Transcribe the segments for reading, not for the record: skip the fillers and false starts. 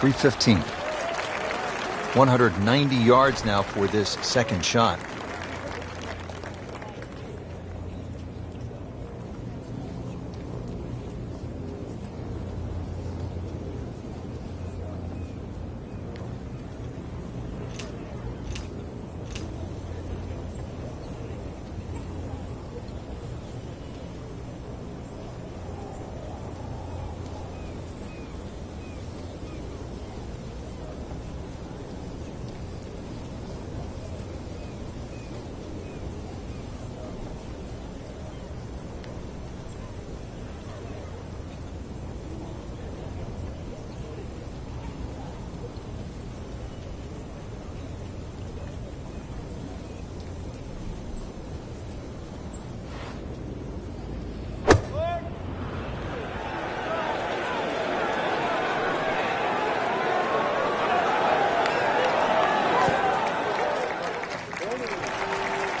315. 190 yards now for this second shot.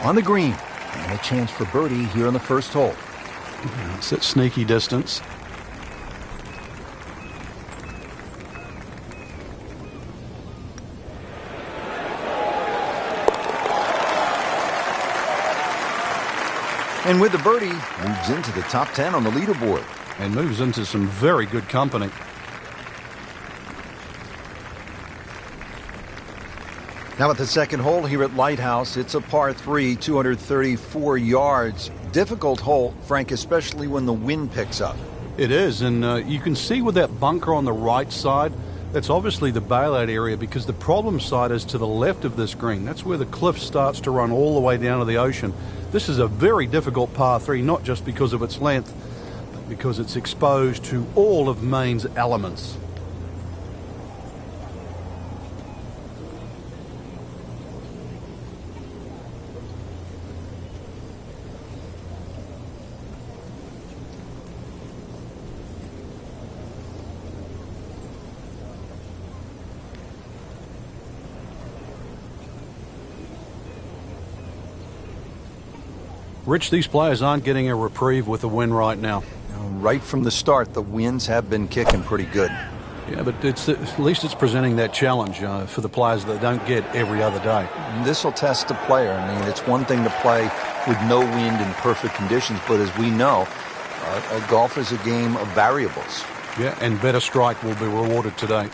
On the green, and a chance for birdie here on the first hole. It's at sneaky distance. And with the birdie, moves into the top 10 on the leaderboard. And moves into some very good company. Now at the second hole here at Lighthouse, it's a par 3, 234 yards. Difficult hole, Frank, especially when the wind picks up. It is, and you can see with that bunker on the right side, that's obviously the bailout area, because the problem side is to the left of this green. That's where the cliff starts to run all the way down to the ocean. This is a very difficult par 3, not just because of its length, but because it's exposed to all of Maine's elements. Rich, these players aren't getting a reprieve with the wind right now. Right from the start, the winds have been kicking pretty good. Yeah, but at least it's presenting that challenge for the players that don't get every other day. This will test the player. I mean, it's one thing to play with no wind and perfect conditions, but as we know, golf is a game of variables. Yeah, and better strike will be rewarded today.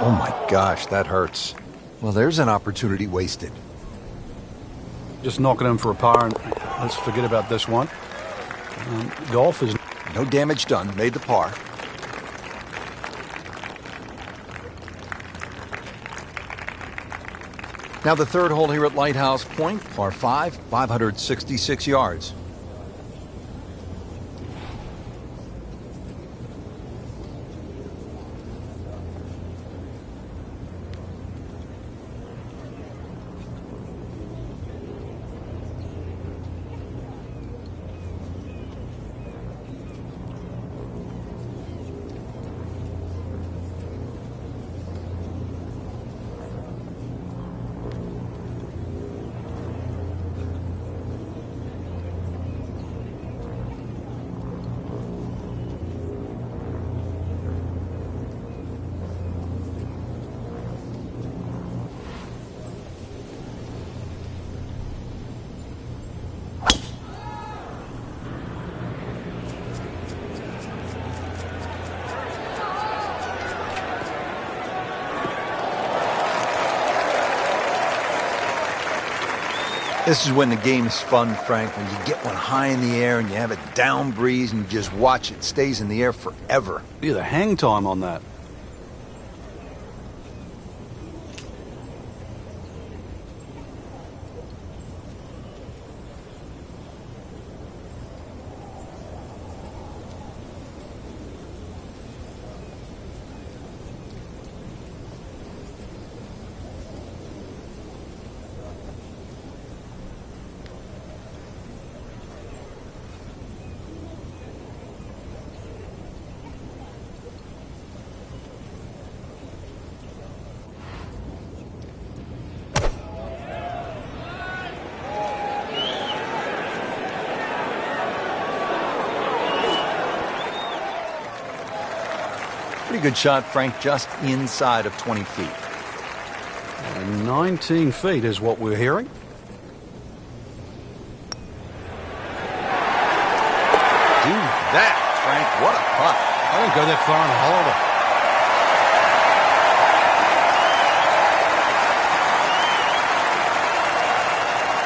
Oh my gosh, that hurts. Well, there's an opportunity wasted. Just knocking him for a par, and let's forget about this one. Golf is... No damage done, made the par. Now the third hole here at Lighthouse Point, par 5, 566 yards. This is when the game's fun, Frank, when you get one high in the air and you have a down breeze and you just watch it stays in the air forever. Yeah, the hang time on that. Pretty good shot, Frank, just inside of 20 feet. And 19 feet is what we're hearing. Do that, Frank. What a putt. I don't go that far in a holder.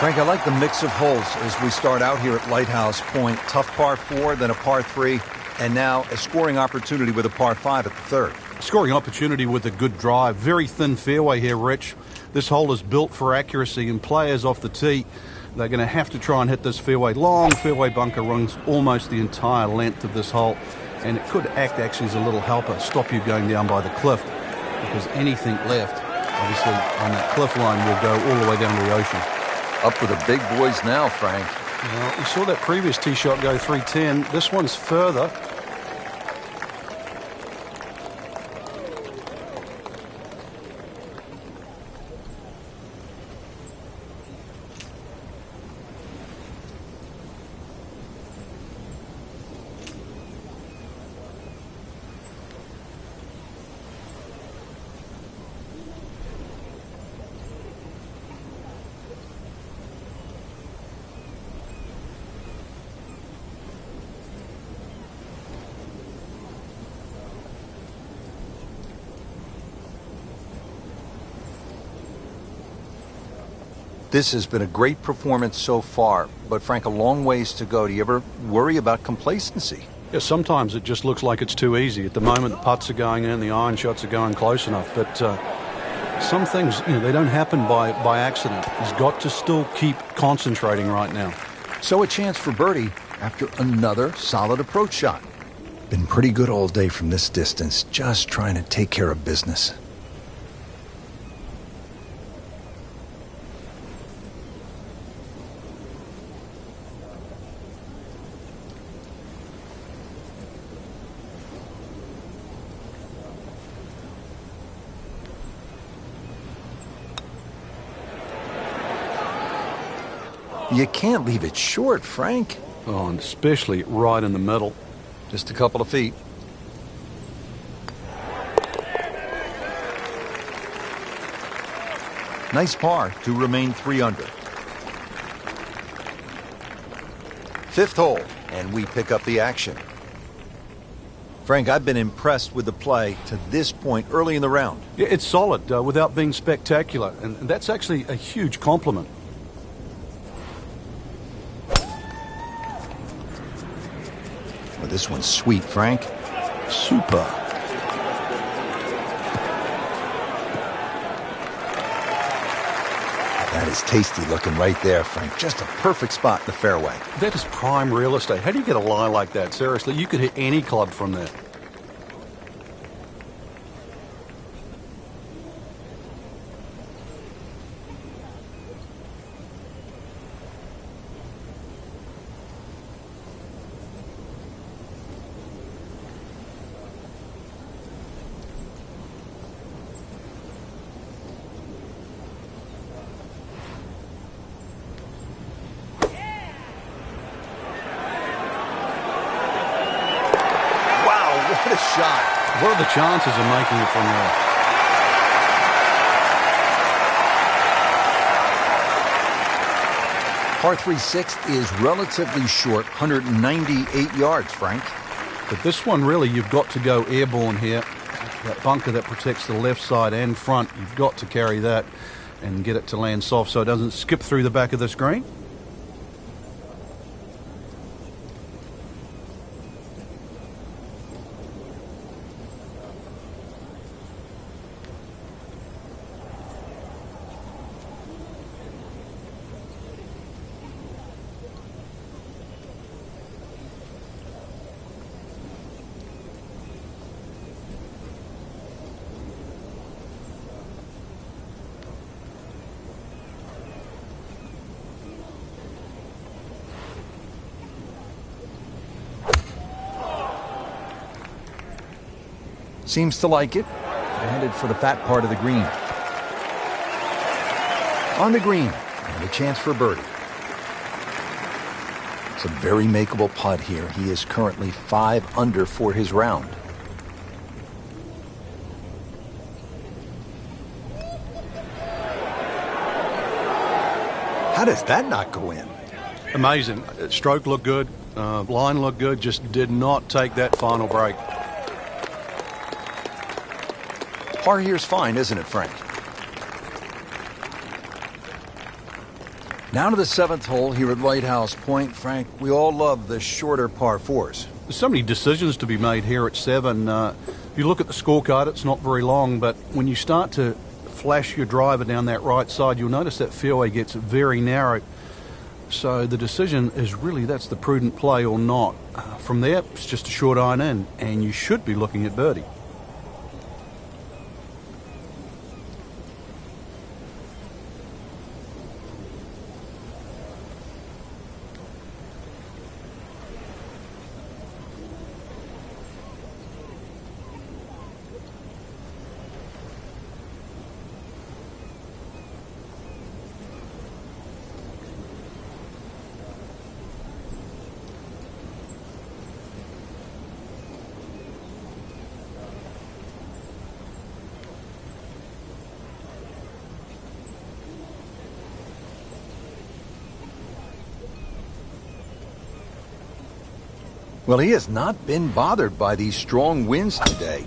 Frank, I like the mix of holes as we start out here at Lighthouse Point. Tough par 4, then a par 3, and now a scoring opportunity with a par 5 at the third. Scoring opportunity with a good drive. Very thin fairway here, Rich. This hole is built for accuracy, and players off the tee, they're going to have to try and hit this fairway. Long fairway bunker runs almost the entire length of this hole, and it could act actually as a little helper, stop you going down by the cliff, because anything left, obviously, on that cliff line will go all the way down to the ocean. Up with the big boys now, Frank. Well, we saw that previous tee shot go 310. This one's further. This has been a great performance so far, but Frank, a long ways to go. Do you ever worry about complacency? Yeah, sometimes it just looks like it's too easy. At the moment, the putts are going in, the iron shots are going close enough, but some things, they don't happen by accident. He's got to still keep concentrating right now. So a chance for birdie after another solid approach shot. Been pretty good all day from this distance, just trying to take care of business. You can't leave it short, Frank. Oh, and especially right in the middle. Just a couple of feet. Nice par to remain 3 under. Fifth hole, and we pick up the action. Frank, I've been impressed with the play to this point early in the round. Yeah, it's solid without being spectacular, and that's actually a huge compliment. Well, this one's sweet, Frank. Super. That is tasty looking right there, Frank. Just a perfect spot in the fairway. That is prime real estate. How do you get a lie like that? Seriously, you could hit any club from that. What a shot. What are the chances of making it from there? Par 3 sixth is relatively short, 198 yards, Frank. But this one, really, you've got to go airborne here. That bunker that protects the left side and front, you've got to carry that and get it to land soft so it doesn't skip through the back of the screen. Seems to like it. Headed for the fat part of the green. On the green, and a chance for birdie. It's a very makeable putt here. He is currently 5 under for his round. How does that not go in? Amazing. Stroke looked good. Line looked good. Just did not take that final break. Par here's fine, isn't it, Frank? Now to the 7th hole here at Lighthouse Point. Frank, we all love the shorter par 4s. There's so many decisions to be made here at 7. If you look at the scorecard, it's not very long, but when you start to flash your driver down that right side, you'll notice that fairway gets very narrow. So the decision is really that's the prudent play or not. From there, it's just a short iron in, and you should be looking at birdie. Well, he has not been bothered by these strong winds today.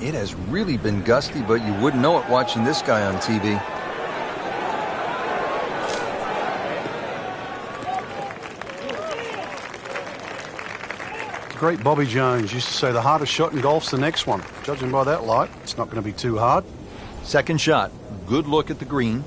It has really been gusty, but you wouldn't know it watching this guy on TV. The great Bobby Jones used to say the hardest shot in golf's the next one. Judging by that light, it's not going to be too hard. Second shot. Good look at the green.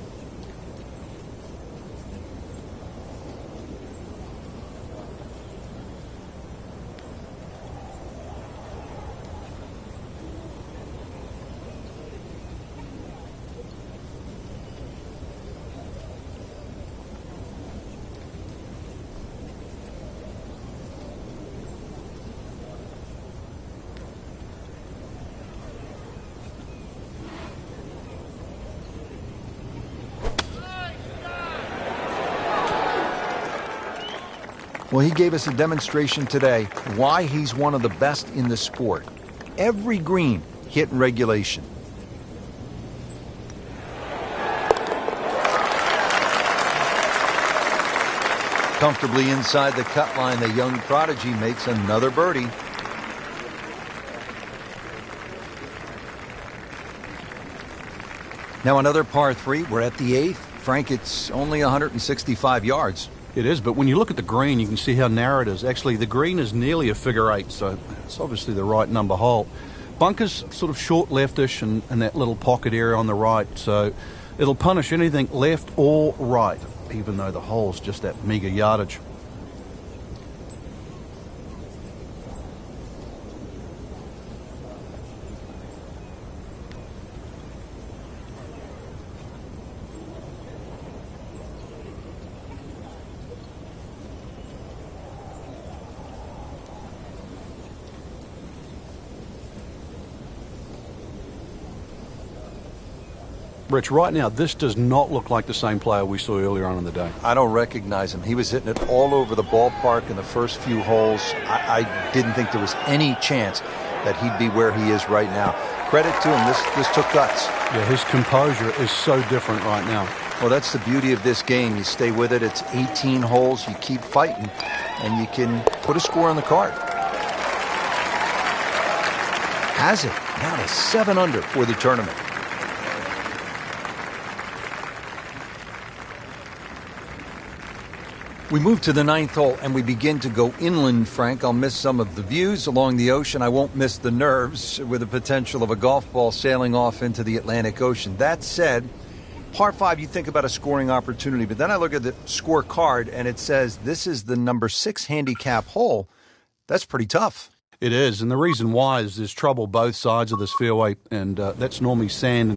Well, he gave us a demonstration today why he's one of the best in the sport. Every green hit in regulation. Comfortably inside the cut line, the young prodigy makes another birdie. Now another par 3. We're at the 8th. Frank, it's only 165 yards. It is, but when you look at the green, you can see how narrow it is. Actually, the green is nearly a figure 8, so it's obviously the right number hole. Bunker's sort of short leftish and that little pocket area on the right, so it'll punish anything left or right, even though the hole's just that meager yardage. Rich, right now, this does not look like the same player we saw earlier on in the day. I don't recognize him. He was hitting it all over the ballpark in the first few holes. I didn't think there was any chance that he'd be where he is right now. Credit to him. This took guts. Yeah, his composure is so different right now. Well, that's the beauty of this game. You stay with it. It's 18 holes. You keep fighting, and you can put a score on the card. Has it. Now to 7 under for the tournament. We move to the 9th hole, and we begin to go inland, Frank. I'll miss some of the views along the ocean. I won't miss the nerves with the potential of a golf ball sailing off into the Atlantic Ocean. That said, par 5, you think about a scoring opportunity, but then I look at the scorecard, and it says this is the number 6 handicap hole. That's pretty tough. It is, and the reason why is there's trouble both sides of this fairway, and that's normally sand.